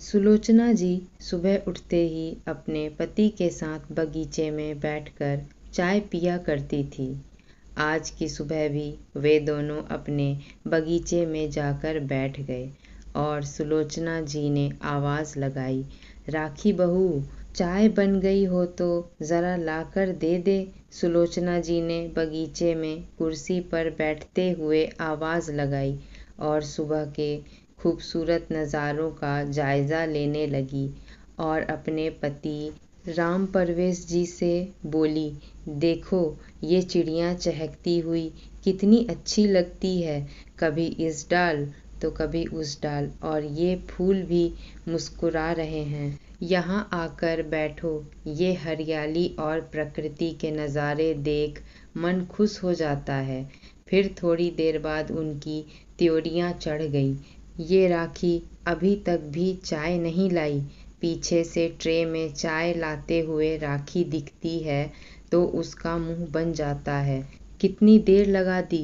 सुलोचना जी सुबह उठते ही अपने पति के साथ बगीचे में बैठकर चाय पिया करती थी। आज की सुबह भी वे दोनों अपने बगीचे में जाकर बैठ गए और सुलोचना जी ने आवाज़ लगाई, राखी बहू, चाय बन गई हो तो ज़रा लाकर दे दे। सुलोचना जी ने बगीचे में कुर्सी पर बैठते हुए आवाज़ लगाई और सुबह के खूबसूरत नज़ारों का जायज़ा लेने लगी और अपने पति राम परवेश जी से बोली, देखो ये चिड़ियाँ चहकती हुई कितनी अच्छी लगती है, कभी इस डाल तो कभी उस डाल, और ये फूल भी मुस्कुरा रहे हैं। यहाँ आकर बैठो, ये हरियाली और प्रकृति के नज़ारे देख मन खुश हो जाता है। फिर थोड़ी देर बाद उनकी त्योरियाँ चढ़ गई। ये राखी अभी तक भी चाय नहीं लाई। पीछे से ट्रे में चाय लाते हुए राखी दिखती है तो उसका मुंह बन जाता है। कितनी देर लगा दी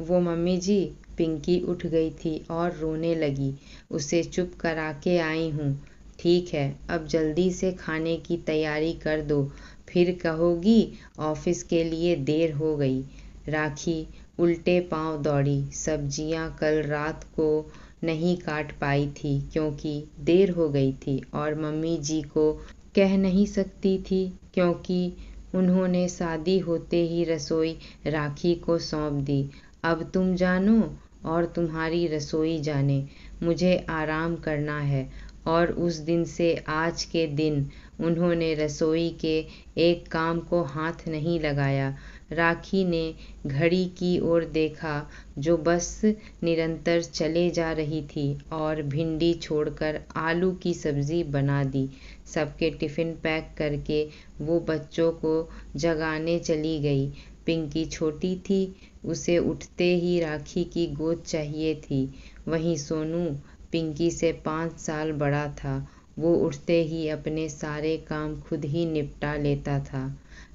वो मम्मी जी। पिंकी उठ गई थी और रोने लगी। उसे चुप करा के आई हूँ। ठीक है, अब जल्दी से खाने की तैयारी कर दो, फिर कहोगी ऑफिस के लिए देर हो गई। राखी उल्टे पांव दौड़ी। सब्जियां कल रात को नहीं काट पाई थी क्योंकि देर हो गई थी और मम्मी जी को कह नहीं सकती थी क्योंकि उन्होंने शादी होते ही रसोई राखी को सौंप दी। अब तुम जानो और तुम्हारी रसोई जाने, मुझे आराम करना है। और उस दिन से आज के दिन उन्होंने रसोई के एक काम को हाथ नहीं लगाया। राखी ने घड़ी की ओर देखा जो बस निरंतर चले जा रही थी और भिंडी छोड़कर आलू की सब्ज़ी बना दी। सबके टिफ़िन पैक करके वो बच्चों को जगाने चली गई। पिंकी छोटी थी, उसे उठते ही राखी की गोद चाहिए थी। वहीं सोनू पिंकी से 5 साल बड़ा था। वो उठते ही अपने सारे काम खुद ही निपटा लेता था।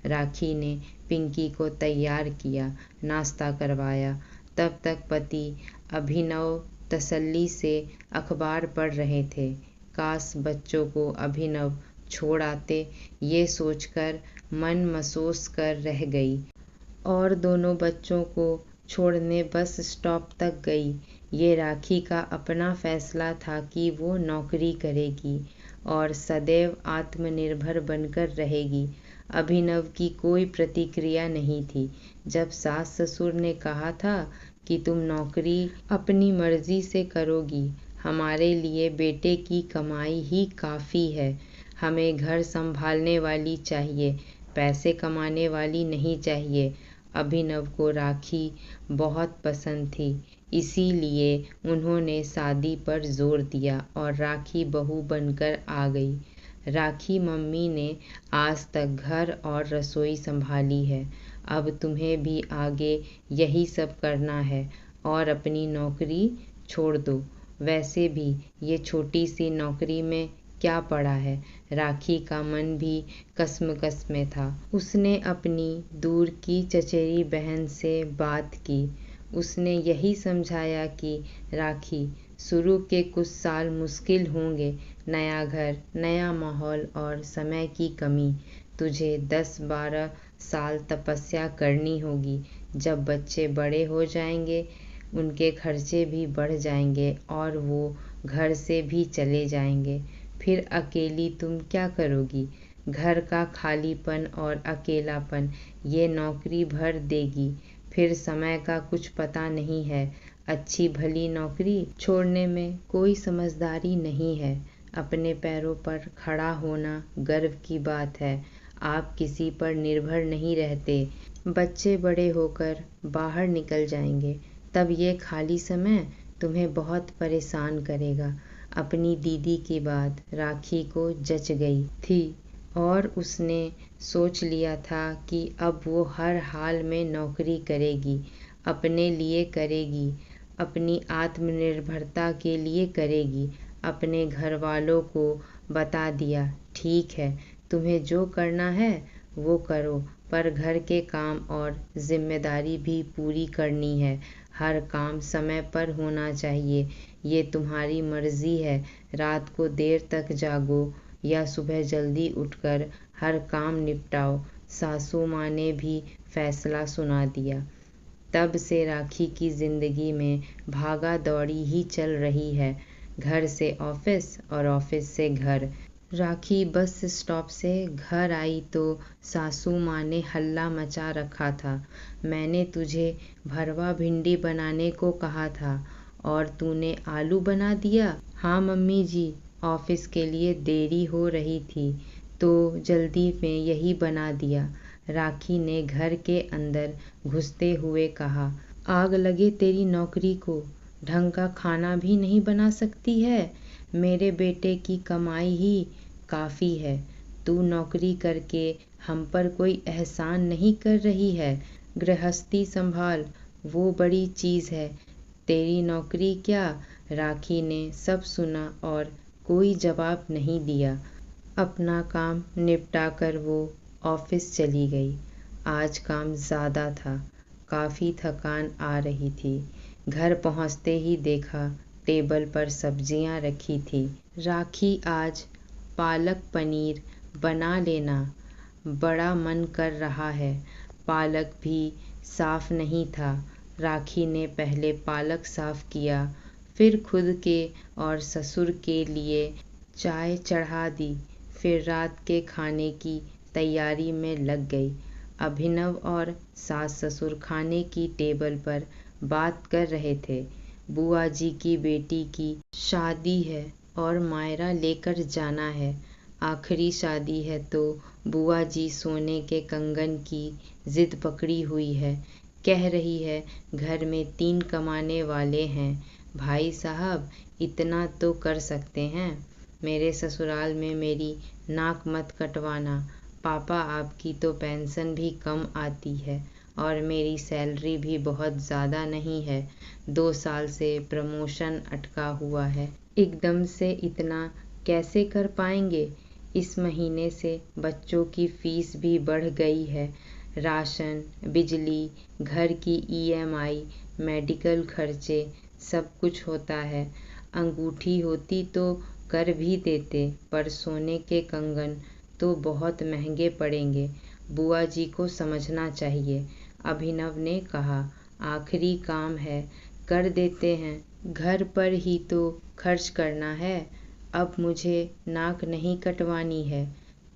राखी ने पिंकी को तैयार किया, नाश्ता करवाया। तब तक पति अभिनव तसल्ली से अखबार पढ़ रहे थे। काश बच्चों को अभिनव छोड़ आते, ये सोचकर मन मसोस कर रह गई और दोनों बच्चों को छोड़ने बस स्टॉप तक गई। ये राखी का अपना फैसला था कि वो नौकरी करेगी और सदैव आत्मनिर्भर बनकर रहेगी। अभिनव की कोई प्रतिक्रिया नहीं थी। जब सास ससुर ने कहा था कि तुम नौकरी अपनी मर्जी से करोगी, हमारे लिए बेटे की कमाई ही काफ़ी है, हमें घर संभालने वाली चाहिए, पैसे कमाने वाली नहीं चाहिए। अभिनव को राखी बहुत पसंद थी, इसीलिए उन्होंने शादी पर जोर दिया और राखी बहू बनकर आ गई। राखी मम्मी ने आज तक घर और रसोई संभाली है, अब तुम्हें भी आगे यही सब करना है और अपनी नौकरी छोड़ दो। वैसे भी ये छोटी सी नौकरी में क्या पड़ा है। राखी का मन भी कसमकस में था। उसने अपनी दूर की चचेरी बहन से बात की। उसने यही समझाया कि राखी, शुरू के कुछ साल मुश्किल होंगे, नया घर, नया माहौल और समय की कमी। तुझे 10-12 साल तपस्या करनी होगी। जब बच्चे बड़े हो जाएंगे, उनके खर्चे भी बढ़ जाएंगे और वो घर से भी चले जाएंगे। फिर अकेली तुम क्या करोगी। घर का खालीपन और अकेलापन ये नौकरी भर देगी। फिर समय का कुछ पता नहीं है। अच्छी भली नौकरी छोड़ने में कोई समझदारी नहीं है। अपने पैरों पर खड़ा होना गर्व की बात है। आप किसी पर निर्भर नहीं रहते। बच्चे बड़े होकर बाहर निकल जाएंगे, तब ये खाली समय तुम्हें बहुत परेशान करेगा। अपनी दीदी की बात राखी को जच गई थी और उसने सोच लिया था कि अब वो हर हाल में नौकरी करेगी, अपने लिए करेगी, अपनी आत्मनिर्भरता के लिए करेगी। अपने घर वालों को बता दिया, ठीक है, तुम्हें जो करना है वो करो, पर घर के काम और जिम्मेदारी भी पूरी करनी है। हर काम समय पर होना चाहिए। ये तुम्हारी मर्जी है, रात को देर तक जागो या सुबह जल्दी उठकर हर काम निपटाओ। सासू माँ ने भी फैसला सुना दिया। तब से राखी की जिंदगी में भागा दौड़ी ही चल रही है, घर से ऑफिस और ऑफिस से घर। राखी बस स्टॉप से घर आई तो सासू माँ ने हल्ला मचा रखा था। मैंने तुझे भरवा भिंडी बनाने को कहा था और तूने आलू बना दिया। हाँ मम्मी जी, ऑफिस के लिए देरी हो रही थी तो जल्दी में यही बना दिया, राखी ने घर के अंदर घुसते हुए कहा। आग लगे तेरी नौकरी को, ढंग का खाना भी नहीं बना सकती है। मेरे बेटे की कमाई ही काफ़ी है, तू नौकरी करके हम पर कोई एहसान नहीं कर रही है। गृहस्थी संभाल, वो बड़ी चीज़ है, तेरी नौकरी क्या। राखी ने सब सुना और कोई जवाब नहीं दिया। अपना काम निपटा कर वो ऑफिस चली गई। आज काम ज़्यादा था, काफ़ी थकान आ रही थी। घर पहुंचते ही देखा टेबल पर सब्जियां रखी थी। राखी आज पालक पनीर बना लेना, बड़ा मन कर रहा है। पालक भी साफ नहीं था। राखी ने पहले पालक साफ किया, फिर खुद के और ससुर के लिए चाय चढ़ा दी, फिर रात के खाने की तैयारी में लग गई। अभिनव और सास ससुर खाने की टेबल पर बात कर रहे थे। बुआ जी की बेटी की शादी है और मायरा लेकर जाना है। आखिरी शादी है तो बुआ जी सोने के कंगन की जिद पकड़ी हुई है। कह रही है घर में 3 कमाने वाले हैं, भाई साहब इतना तो कर सकते हैं। मेरे ससुराल में मेरी नाक मत कटवाना। पापा आपकी तो पेंशन भी कम आती है और मेरी सैलरी भी बहुत ज़्यादा नहीं है। 2 साल से प्रमोशन अटका हुआ है, एकदम से इतना कैसे कर पाएंगे। इस महीने से बच्चों की फीस भी बढ़ गई है। राशन, बिजली, घर की EMI, मेडिकल खर्चे, सब कुछ होता है। अंगूठी होती तो कर भी देते, पर सोने के कंगन तो बहुत महंगे पड़ेंगे। बुआ जी को समझना चाहिए, अभिनव ने कहा। आखिरी काम है, कर देते हैं, घर पर ही तो खर्च करना है। अब मुझे नाक नहीं कटवानी है,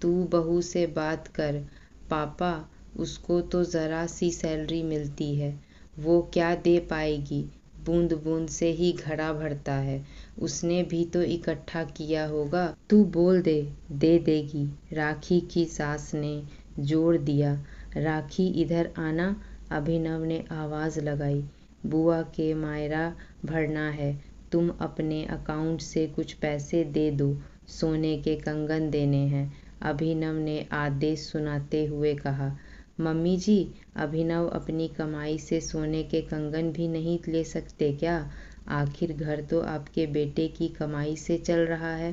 तू बहू से बात कर। पापा, उसको तो ज़रा सी सैलरी मिलती है, वो क्या दे पाएगी। बूंद बूंद से ही घड़ा भरता है, उसने भी तो इकट्ठा किया होगा। तू बोल दे देगी, राखी की सास ने जोर दिया। राखी इधर आना, अभिनव ने आवाज़ लगाई। बुआ के मायरा भरना है, तुम अपने अकाउंट से कुछ पैसे दे दो, सोने के कंगन देने हैं। अभिनव ने आदेश सुनाते हुए कहा। मम्मी जी, अभिनव अपनी कमाई से सोने के कंगन भी नहीं ले सकते क्या। आखिर घर तो आपके बेटे की कमाई से चल रहा है।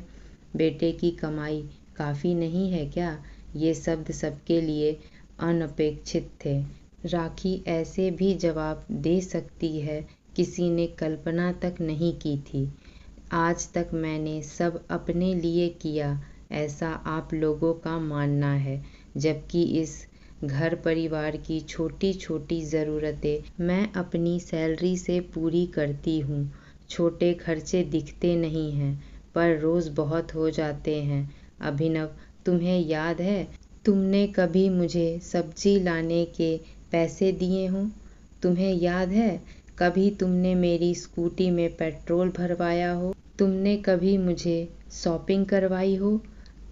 बेटे की कमाई काफ़ी नहीं है क्या। ये शब्द सबके लिए अनपेक्षित थे। राखी ऐसे भी जवाब दे सकती है, किसी ने कल्पना तक नहीं की थी। आज तक मैंने सब अपने लिए किया, ऐसा आप लोगों का मानना है, जबकि इस घर परिवार की छोटी छोटी ज़रूरतें मैं अपनी सैलरी से पूरी करती हूँ। छोटे खर्चे दिखते नहीं हैं, पर रोज़ बहुत हो जाते हैं। अभिनव, तुम्हें याद है, तुमने कभी मुझे सब्जी लाने के पैसे दिए हों। तुम्हें याद है, कभी तुमने मेरी स्कूटी में पेट्रोल भरवाया हो। तुमने कभी मुझे शॉपिंग करवाई हो,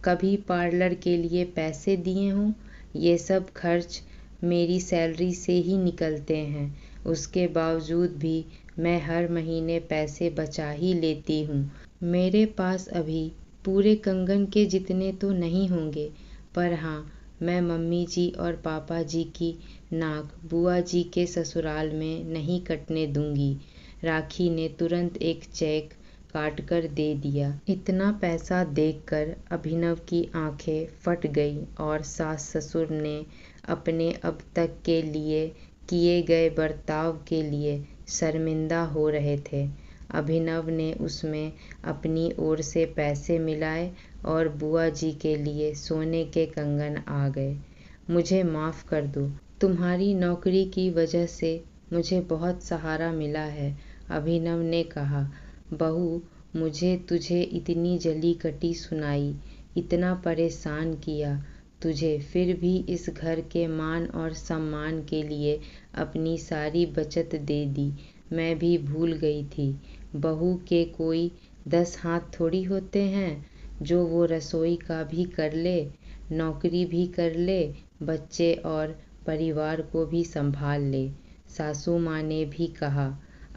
कभी पार्लर के लिए पैसे दिए हों। ये सब खर्च मेरी सैलरी से ही निकलते हैं। उसके बावजूद भी मैं हर महीने पैसे बचा ही लेती हूँ। मेरे पास अभी पूरे कंगन के जितने तो नहीं होंगे, पर हाँ, मैं मम्मी जी और पापा जी की नाक बुआ जी के ससुराल में नहीं कटने दूंगी। राखी ने तुरंत एक चेक काट कर दे दिया। इतना पैसा देखकर अभिनव की आंखें फट गई और सास ससुर ने अपने अब तक के लिए किए गए बर्ताव के लिए शर्मिंदा हो रहे थे। अभिनव ने उसमें अपनी ओर से पैसे मिलाए और बुआ जी के लिए सोने के कंगन आ गए। मुझे माफ़ कर दो, तुम्हारी नौकरी की वजह से मुझे बहुत सहारा मिला है, अभिनव ने कहा। बहू, मुझे तुझे इतनी जली कटी सुनाई, इतना परेशान किया तुझे, फिर भी इस घर के मान और सम्मान के लिए अपनी सारी बचत दे दी। मैं भी भूल गई थी। बहू के कोई 10 हाथ थोड़ी होते हैं जो वो रसोई का भी कर ले, नौकरी भी कर ले, बच्चे और परिवार को भी संभाल ले, सासू माँ ने भी कहा।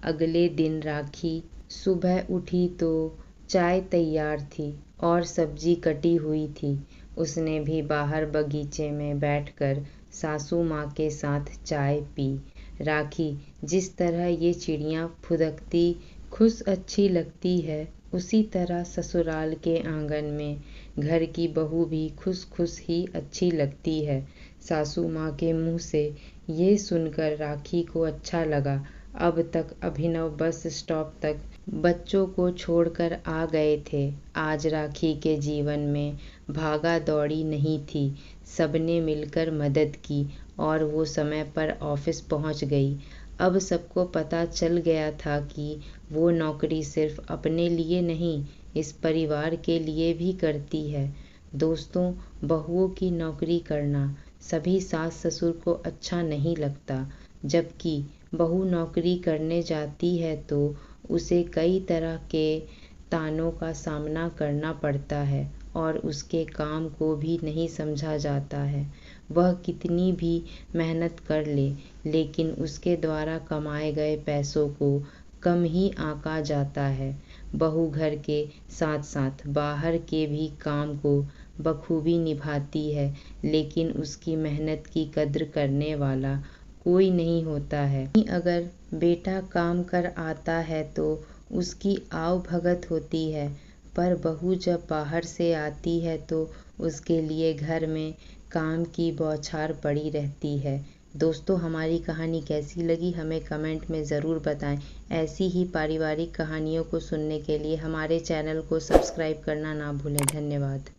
अगले दिन राखी सुबह उठी तो चाय तैयार थी और सब्जी कटी हुई थी। उसने भी बाहर बगीचे में बैठकर सासू माँ के साथ चाय पी। राखी, जिस तरह ये चिड़ियाँ फुदकती खुश अच्छी लगती है, उसी तरह ससुराल के आंगन में घर की बहू भी खुश खुश ही अच्छी लगती है। सासू माँ के मुँह से ये सुनकर राखी को अच्छा लगा। अब तक अभिनव बस स्टॉप तक बच्चों को छोड़कर आ गए थे। आज राखी के जीवन में भागा दौड़ी नहीं थी। सबने मिलकर मदद की और वो समय पर ऑफिस पहुंच गई। अब सबको पता चल गया था कि वो नौकरी सिर्फ अपने लिए नहीं, इस परिवार के लिए भी करती है। दोस्तों, बहुओं की नौकरी करना सभी सास ससुर को अच्छा नहीं लगता। जबकि बहू नौकरी करने जाती है तो उसे कई तरह के तानों का सामना करना पड़ता है और उसके काम को भी नहीं समझा जाता है। वह कितनी भी मेहनत कर ले, लेकिन उसके द्वारा कमाए गए पैसों को कम ही आंका जाता है। बहू घर के साथ साथ बाहर के भी काम को बखूबी निभाती है, लेकिन उसकी मेहनत की कद्र करने वाला कोई नहीं होता है। अगर बेटा काम कर आता है तो उसकी आव भगत होती है, पर बहू जब बाहर से आती है तो उसके लिए घर में काम की बौछार पड़ी रहती है। दोस्तों, हमारी कहानी कैसी लगी हमें कमेंट में ज़रूर बताएं। ऐसी ही पारिवारिक कहानियों को सुनने के लिए हमारे चैनल को सब्सक्राइब करना ना भूलें। धन्यवाद।